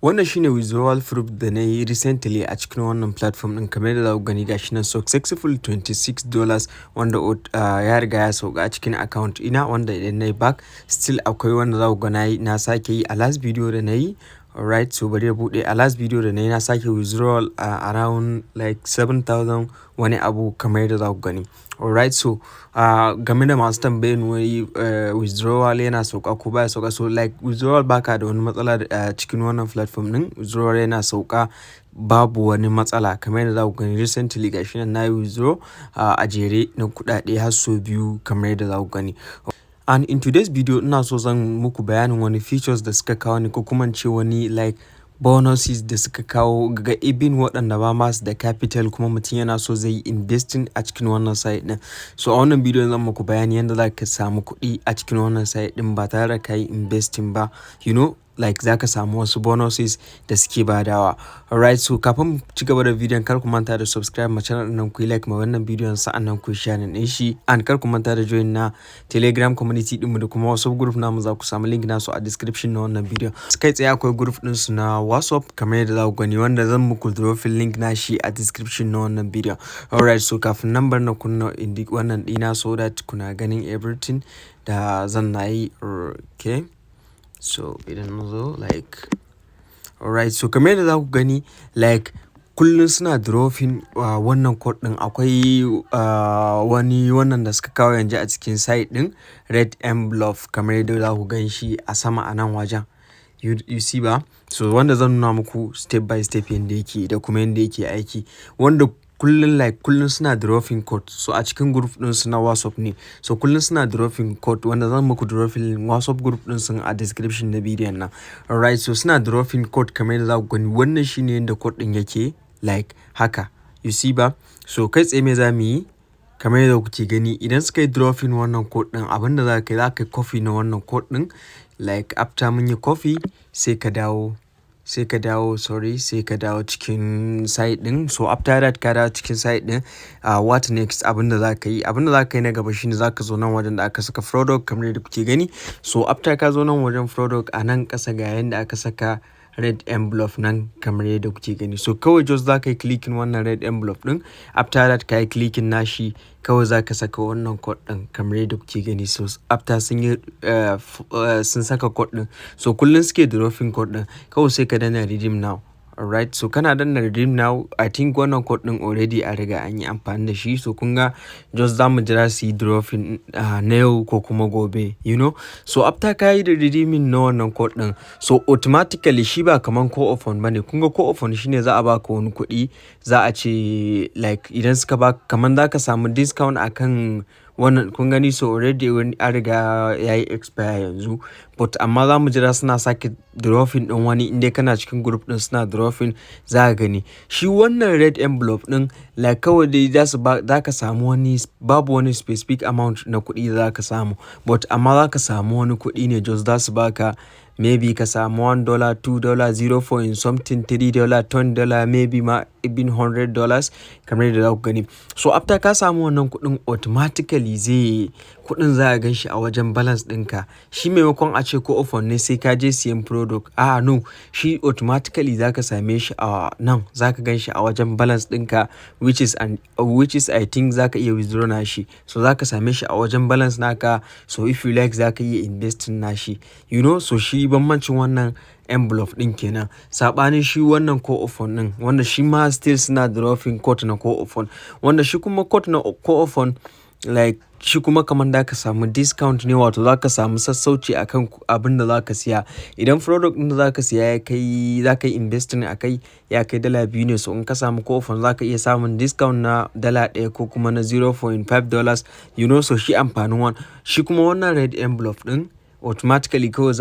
Wannan shine withdrawal proof da na yi recently a cikin wannan platform ɗin, kamar yadda za ku gani gashi nan successful $26 wanda ya riga ya sauka a cikin account ina, wanda idan na yi back still akwai wanda za ku ga na sake yi a last video da na yi. Alright, so bari ya buɗe. A last video da na yi na sake withdrawal around like 7,000 wani abu kamar yadda za ku gani. Alright, so game da masu tambayin wai withdrawal yana sauka ko baya sauka, so like withdrawal baka da wani matsala cikin wannan platform ɗin. Withdrawal yana sauka babu wani matsala kamar yadda za ku gani. Recently gashi nan na yi withdraw a jere na kuɗaɗe har sau biyu kamar yadda za ku gani. And in today's video ina so zan muku bayanin wani features da suka kawo ni, ko kuma ce wani like bonuses da suka kawo ga ibin waɗanda ba masu da capital kuma mutum yana so zai yi investing a cikin wannan site ɗin. So a wannan video zan muku bayani yadda za ka samu kuɗi a cikin wannan site ɗin ba tare da ka yi investing ba, like za ka samu wasu bonuses da suke badawa. Alright, so kafin ci gaba da bidiyon kar ku manta da subscribe ma channel nan, ku yi like ma wannan bidiyon, sa'annan ku share din shi, and kar ku manta da join na Telegram community ɗinmu da kuma WhatsApp group namu. Za ku samu link nasu a description na wannan bidiyon. Kai tsaye akwai group din su na WhatsApp kamar yadda za ku gani, wanda zan muku drop link na shi a description na wannan bidiyon. Alright, so kafin nan bar na kunna wannan ɗina so that kuna ganin everything da zan na yi. Okay, so idan na zo like alright, so kamar yadda za ku gani like kullum suna dropping wannan code din. Akwai wani wannan da suka kawo yanzu a cikin site din, red envelope kamar yadda za ku gan shi a sama a nan wajen, you see ba. So wanda zan nuna muku step by step yadda yake da kuma yadda yake aiki, wanda kullum suna dropping code. So a cikin group din su na WhatsApp ne, so kullum suna dropping code wanda zan muku dropping WhatsApp group din su a description na bidiyon nan. Alright, so suna dropping code kamar yadda za ku gani. Wannan shine yadda code din yake like haka, you see ba. So kai tsaye me za mu yi kamar yadda kuke gani, idan suka yi dropping wannan code din, abinda za ka yi copy na wannan code din. Like after mun yi copy sai ka dawo cikin site din. So after that ka dawo cikin site din, what next, abinda za ka yi na gaba shine za ka zo nan wajen da aka saka product kamar yadda kuke gani. So after ka zo nan wajen product, a nan ƙasa ga yanda aka saka red envelope nan kamar yadda kuke gani. So kawai just za ka yi clicking wannan red envelope din. After that ka yi clicking nashi, kawai za ka saka wannan code din kamar yadda kuke gani. So after sun saka code din, so kullum suke dropping code din, kawai sai ka dana redeem now. Alright, so kana danna redeem now, I think wannan code din already a riga an yi amfani da shi. So kun ga just za mu jira su yi dropping na yau ko kuma gobe, so after ka yi da redeeming na wannan code din, so automatically shi ba kaman co-option bane. Kun ga co-option shine za a baka wani kuɗi, za a ce like idan suka baka kaman za ka samu discount akan wannan, kun gani. So already an riga ya yi expire yanzu, but amma za mu jira suna sake dropping din wani. Inda kana cikin group din suna dropping, za ka gani shi wannan red envelope din like kawai dai za ka samu wani, babu wani specific amount na kuɗi za ka samu, but amma za ka samu wani kuɗi ne, just za su baka maybe ka samu $1, $2, 0 point something, $3, $10, maybe ma even $100 kamar yadda za ku gani. So after ka samu wannan kuɗin, automatically kuɗin za a gan shi a wajen balance ɗinka. Shi maimakon a ce ko offer ne sai ka je siyan product, no, shi automatically za ka same shi a nan, za ka gan shi a wajen balance ɗinka, which is I think za ka iya withdraw na shi. So za ka same shi a wajen balance naka. So if you like za ka iya investing na shi, so shi bambancin wannan envelope din kenan, sabanin shi wannan co-option din, wanda shi ma still suna dropping code na co-option, wanda shi kuma code na co-option like shi kuma kamar da ka samu discount ne, wato za ka samu sassauci akan abin da za ka siya. Idan product din da za ka siya za ka yi investing a kai ya kai $2 ne, so in ka samu co-option za ka iya samun discount na $1 ko kuma na $0.5, so shi amfanin wannan. Shi kuma wannan red envelope din automatically kawai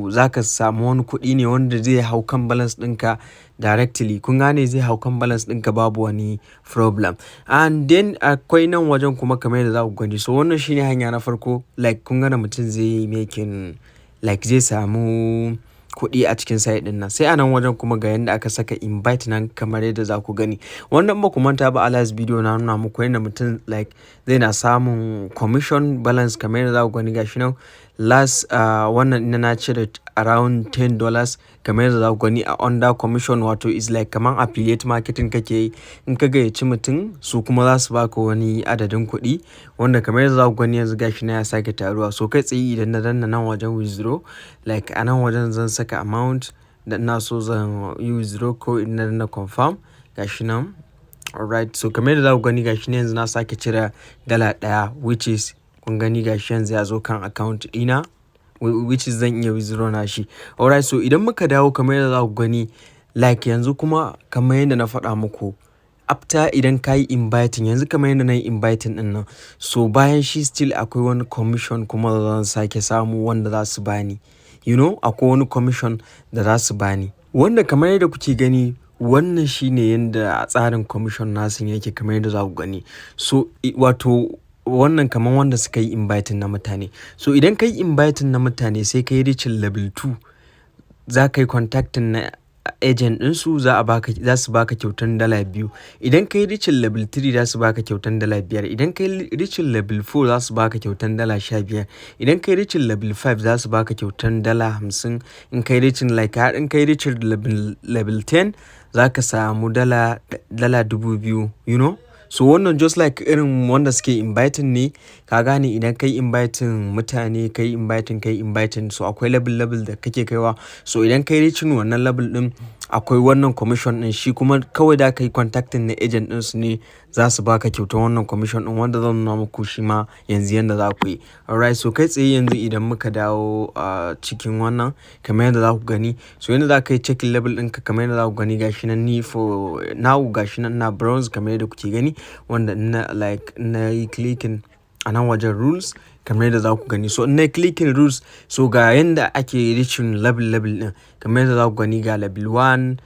za ka samu wani kuɗi ne wanda zai hau kan balance ɗinka directly. Kun gane, zai hau kan balance ɗinka babu wani problem. And then akwai nan wajen kuma kamar yadda za ku gani. So wannan shine hanya na farko, like kun gane mutum zai making like zai samu kuɗi a cikin site ɗin nan. Sai a nan wajen kuma ga yadda aka saka invite nan kamar yadda za ku gani. Wannan ba ku manta ba, a last video na nuna muku yadda mutum like zai na samun commission balance kamar yadda za ku gani gashi nan wannan ina na cire around $10 kamar yadda za ku gani a under commission, wato is like kaman affiliate marketing kake yi. In ka gayyaci mutum su kuma za su baka wani adadin kuɗi wanda kamar yadda za ku gani yanzu gashi na ya sake taruwa. So kai tsaye idan na danna nan wajen withdraw, like a nan wajen zan saka amount da ina so zan yi withdraw, ko in na danna confirm gashi nan. Alright, so kamar yadda za ku gani gashi ne yanzu na sake cire $1, which is kun gani gashi yanzu ya zo kan account ɗina, which is zan iya withdraw na shi. Alright, so idan muka dawo kamar yadda za ku gani, like yanzu kuma kamar yadda na faɗa muku, after idan ka yi inviting, yanzu kamar yadda na yi inviting ɗin nan, so bayan shi still akwai wani commission kuma da zan sake samu wanda za su bani. Akwai wani commission da za su bani. Wanda kamar yadda kuke gani, wannan shine yanda tsarin commission nasu yake kamar yadda za ku gani. So wato wannan kamar wanda suka yi inviting na mutane. So idan ka yi inviting na mutane sai ka yi reaching level 2, za ka yi contacting na agent ɗinsu, za su baka kyautan $2. Idan ka yi reaching level 3 za su baka kyautan $5. Idan ka yi reaching level 4 za su baka kyautan $15. Idan ka yi reaching level 5 za su baka kyautan $50. In ka yi reaching level 10 za ka samu $2,000, So wannan just like irin wanda suke inviting ne, ka gane. Idan kai inviting mutane, kai inviting, so akwai level da kake kaiwa. So idan kai reaching wannan level din, akwai wannan commission din, shi kuma kawai da kai contacting na agent din su ne za su baka kyautar wannan commission din, wanda zan nuna muku shi ma yanzu yanda za ku yi. Alright, so kai tsaye yanzu idan muka dawo cikin wannan kamar yadda za ku gani, so yanda za ka yi checking level ɗinka kamar yadda za ku gani gashi nan, ni for now gashi nan na bronze kamar yadda kuke gani, wanda na yi clicking a nan wajen rules kamar yadda za ku gani. So in na clicking rules, so ga yanda ake reaching level ɗin kamar yadda za ku gani, ga level 1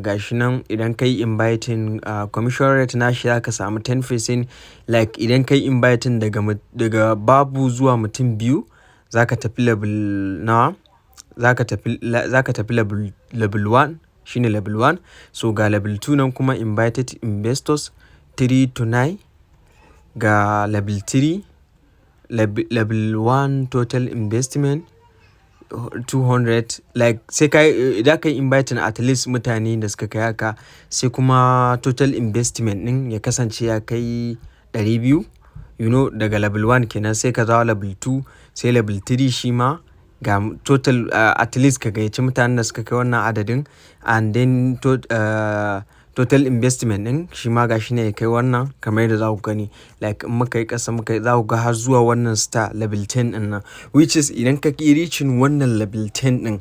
gashi nan. Idan kai inviting commission rate nashi za ka samu 10%. Like idan kai inviting daga babu zuwa mutum 2, za ka tafi level nawa, za ka tafi level 1, shine level 1. So ga level 2 nan kuma invited investors 3 to 9, ga level 3, level 1 total investment 200. Like sai idan kai inviting at least mutane da suka kai haka, sai kuma total investment din ya kasance ya kai 200, daga level 1 kenan. Sai ka zawo level 2, sai level 3 shi ma ga total at least ka gayyaci mutanen da suka kai wannan adadin, and then total investment din shi ma gashi ne ya kai wannan kamar yadda za ku gani. Like in muka yi ƙasa za ku ga har zuwa wannan star level 10 din nan, which is idan ka yi reaching wannan level 10 din,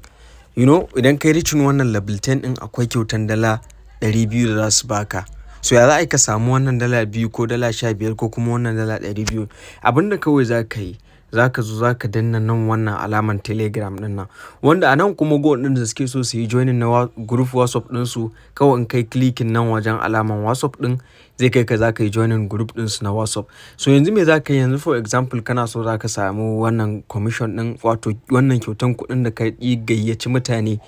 idan ka yi reaching wannan level 10 din, akwai kyautan $200 da za su baka. So ya za a yi ka samu wannan $2 ko $15 ko kuma wannan $200? Abinda kawai za ka yi, za ka zo za ka danna nan wannan alaman Telegram ɗin nan, wanda a nan kuma go ɗin da suke so su yi joining na group WhatsApp ɗinsu, kawai in kai clicking nan wajen alaman WhatsApp ɗin, zai kai ka za ka yi joining group ɗinsu na WhatsApp. So yanzu me za ka yi yanzu, for example kana so za ka samu wannan commission ɗin, wato wannan kyautan kuɗin da ka yi gayyaci mutane,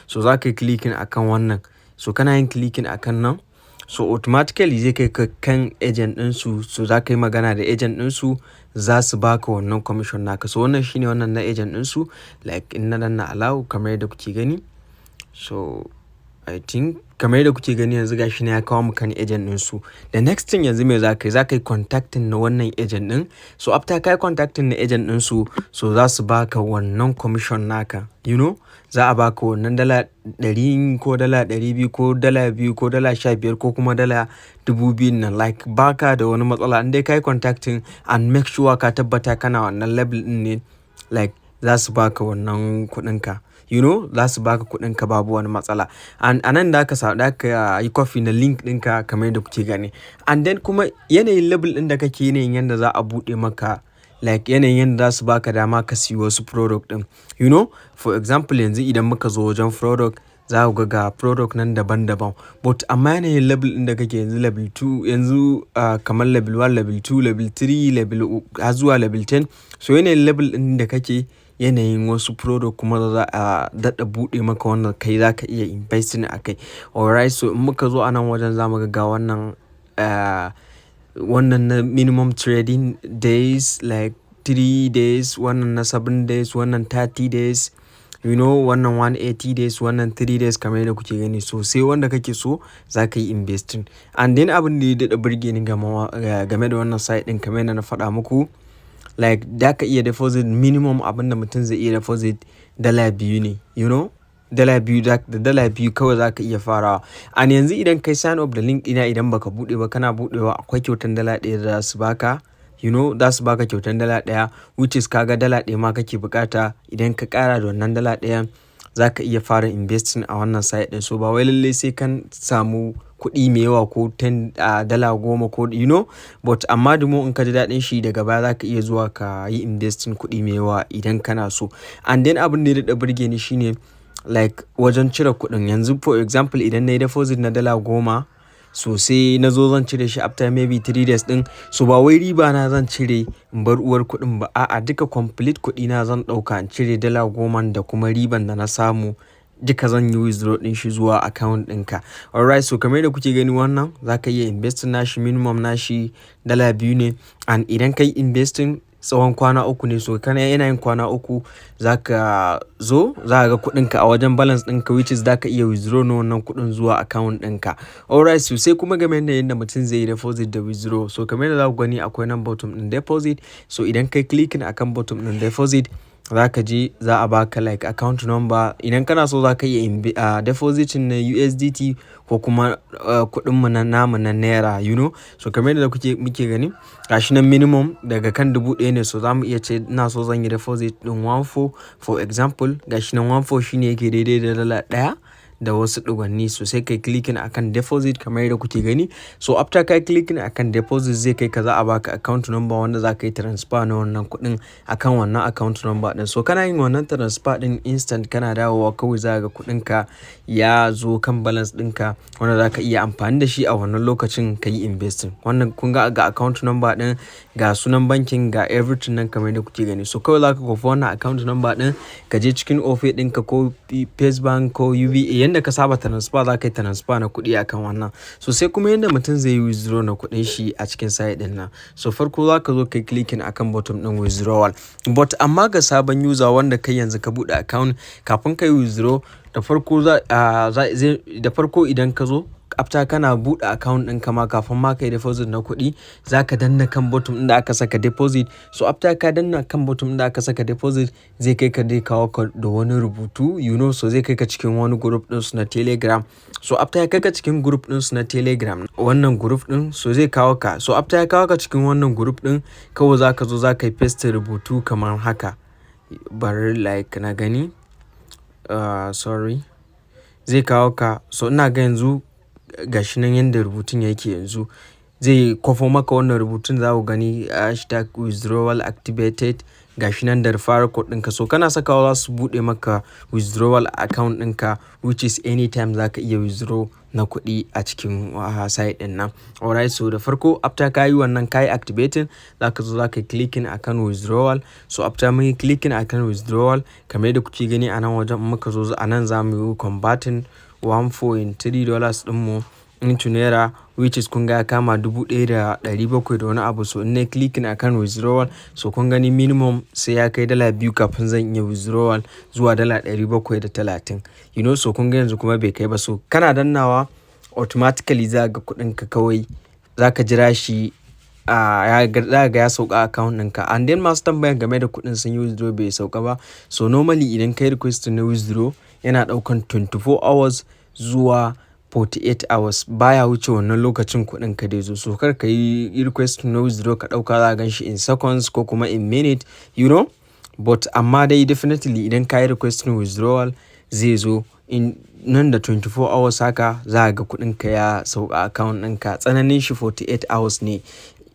so za ka yi clicking akan wannan. So kana yin clicking akan nan, so automatically zai kai ka kan agent ɗinsu. So za ka yi magana da agent ɗinsu, za su baka wannan commission naka. So wannan shine wannan na agent ɗinsu. Like in na danna allow kamar yadda kuke gani, so I think kamar yadda kuke gani yanzu gashi ne ya kawo mu kan agent ɗinsu. The next thing yanzu me za ka yi contacting na wannan agent ɗin. So after ka yi contacting na agent ɗinsu, so za su baka wannan commission naka, za a baka wannan $100 ko $200 ko $2 ko $15 ko kuma $2000 nan. Like baka da wani matsala in dai ka yi contacting, and make sure ka tabbata kana wannan level ɗin ne, like za su baka wannan kuɗinka. Za su baka kuɗinka babu wani matsala. And anan da ka yi copy na link ɗinka kamar yadda kuke gani. And then kuma yanayin level ɗin da kake, yanayin yanda za a buɗe maka, like yanayin yanda za su baka dama ka siyo wasu product ɗin. For example yanzu idan muka zo wajen product, za ku ga product nan daban-daban, but amma yanayin level ɗin da kake yanzu level 2, yanzu kamar level 1, level 2, level 3, har zuwa level 10. So yanayin level ɗin da kake, yanayin wasu product kuma za a daɗa buɗe maka wannan kai za ka iya investing a kai. Alright, so in muka zo a nan wajen za mu ga wannan na minimum trading days, like 3 days, wannan na 7 days, wannan 30 days, wannan 180 days, wannan 3 days kamar yadda kuke gani. So sai wanda kake so za ka yi investing. And then abin da ya daɗa burge ni game da wannan site ɗin kamar yadda na faɗa muku, like da ka iya deposit minimum abin da mutum zai iya deposit $2 ne, $2 da $2 kawai za ka iya farawa. And yanzu idan kai sign up da link ɗina, idan baka buɗe ba kana buɗewa, akwai kyautan $1 da za su baka. Za su baka kyautan $1, which is kaga $1 ma kake bukata. Idan ka kara da wannan $1 za ka iya fara investing a wannan site din. So ba wai lallai sai kan samu kuɗi mai yawa ko $10 ko but amma dumo in ka ji daɗin shi daga baya za ka iya zuwa ka yi investing kuɗi mai yawa idan kana so. And then abin da ya daɗa burge ni shine like wajen cire kuɗin. Yanzu for example idan na yi deposit na $10, so sai na zo zan cire shi after maybe 3 days din. So ba wai riba na zan cire in bar uwar kuɗin ba, a'a duka complete kuɗi na zan ɗauka in cire $10 da kuma riban da na samu duka zan yi withdraw din shi zuwa account ɗinka. Alright, so kamar yadda kuke gani wannan za ka iya investing nashi, minimum nashi $2 ne. And idan ka yi investing tsawon kwana 3 ne, so kana yin kwana 3 za ka ga kuɗinka a wajen balance ɗinka, which is za ka iya withdraw na wannan kuɗin zuwa account ɗinka. Alright, so sai kuma game da yadda mutum zai yi deposit da withdraw. So kamar yadda za ku gani akwai nan bottom ɗin deposit. So idan kai clicking akan bottom ɗin deposit, za ka je za a baka like account number. Idan kana so za ka iya deposit na USDT ko kuma kuɗin mu na namu na naira, So kamar yadda muke gani gashi nan minimum daga kan 1,000 ne. So za mu iya ce ina so zan yi deposit ɗin 14 for example. Gashi nan 14 shine yake daidai da $1 da wasu ɗigwanni. So sai kai clicking akan deposit kamar yadda kuke gani. So after kai clicking akan deposit zai kai ka za a baka account number wanda za ka yi transfer na wannan kuɗin akan wannan account number ɗin. So kana yin wannan transfer ɗin instant, kana dawowa kawai za ga kuɗinka ya zo kan balance ɗinka wanda za ka iya amfani da shi a wannan lokacin ka yi investing. Wannan kun ga account number ɗin, ga sunan bankin, ga everything nan kamar yadda kuke gani. So kawai za ka kofa wannan account number ɗin ka je cikin Opay ɗinka ko First Bank ko UBA yanda ka saba transfer za ka yi transfer na kuɗi akan wannan. So sai kuma yanda mutum zai yi withdraw na kuɗin shi a cikin site ɗin nan. So farko za ka zo kai clicking akan bottom ɗin withdrawal. But amma ga sabon user wanda kai yanzu ka buɗe account, kafin ka yi withdraw da farko idan ka zo after kana buɗe account ɗinka ma kafin ma kai deposit na kuɗi, za ka danna kan bottom ɗin da aka saka deposit. So after ka danna kan bottom ɗin da aka saka deposit zai kai ka kawo ka da wani rubutu, so zai kai ka cikin wani group ɗinsu na Telegram. So after ya kai ka cikin group ɗinsu na Telegram, wannan group ɗin so zai kawo ka. So after ya kawo ka cikin wannan group ɗin, kawai za ka zo za ka yi paste rubutu kamar haka. Bari like na gani. Sorry. Zai kawo ka. So ina ga yanzu gashi nan yanda rubutun yake yanzu. Zai kwafo maka wannan rubutun, za ku gani #withdrawal activated gashi nan da referral code ɗinka. So kana sakawa za su buɗe maka withdrawal account ɗinka, which is anytime za ka iya withdraw na kuɗi a cikin site ɗin nan. Alright, so da farko after ka yi wannan ka yi activating, za ka zo za ka yi clicking akan withdrawal. So after mun yi clicking akan withdrawal kamar yadda kuke gani a nan wajen, muka zo a nan za mu yi converting $1.3 ɗinmu into naira, which is kun ga kama 1,700 da wani abu. So in na clicking akan withdrawal, so kun gani minimum sai ya kai $2 kafin zan iya withdrawal zuwa $730. So kun ga yanzu kuma bai kai ba. So kana dannawa automatically za ga kuɗinka kawai za ka jira shi za ga ya sauka account ɗinka. And then masu tambayan game da kuɗin sun yi withdraw bai sauka ba. So normally idan kai request na withdraw yana ɗaukan 24 hours zuwa 48 hours, baya wuce wannan lokacin kuɗin ka dai zo. So kar ka yi request na withdraw ka ɗauka za a gan shi in seconds ko kuma in minute, but amma dai definitely idan ka yi request na withdrawal zai zo in nan da 24 hours haka za a ga kuɗin ka ya sauka account ɗinka. Tsananin shi 48 hours ne.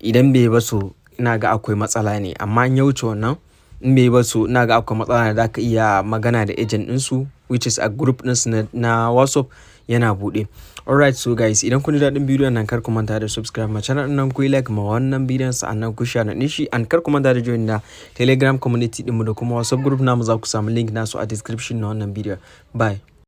Idan bai ba so ina ga akwai matsala ne, amma in ya wuce wannan in bai ba so ina ga akwai matsala da za ka iya magana da agent ɗinsu, which is a group ɗinsu na WhatsApp yana buɗe. Alright, so guys, idan kun ji daɗin bidiyon nan kar ku manta da subscribe ma channel ɗin nan, ku yi like ma wannan bidiyon sa'annan ku share na shi, and kar ku manta da join na Telegram community ɗinmu da kuma WhatsApp group namu, za ku samu link nasu a description na wannan bidiyon. Bye.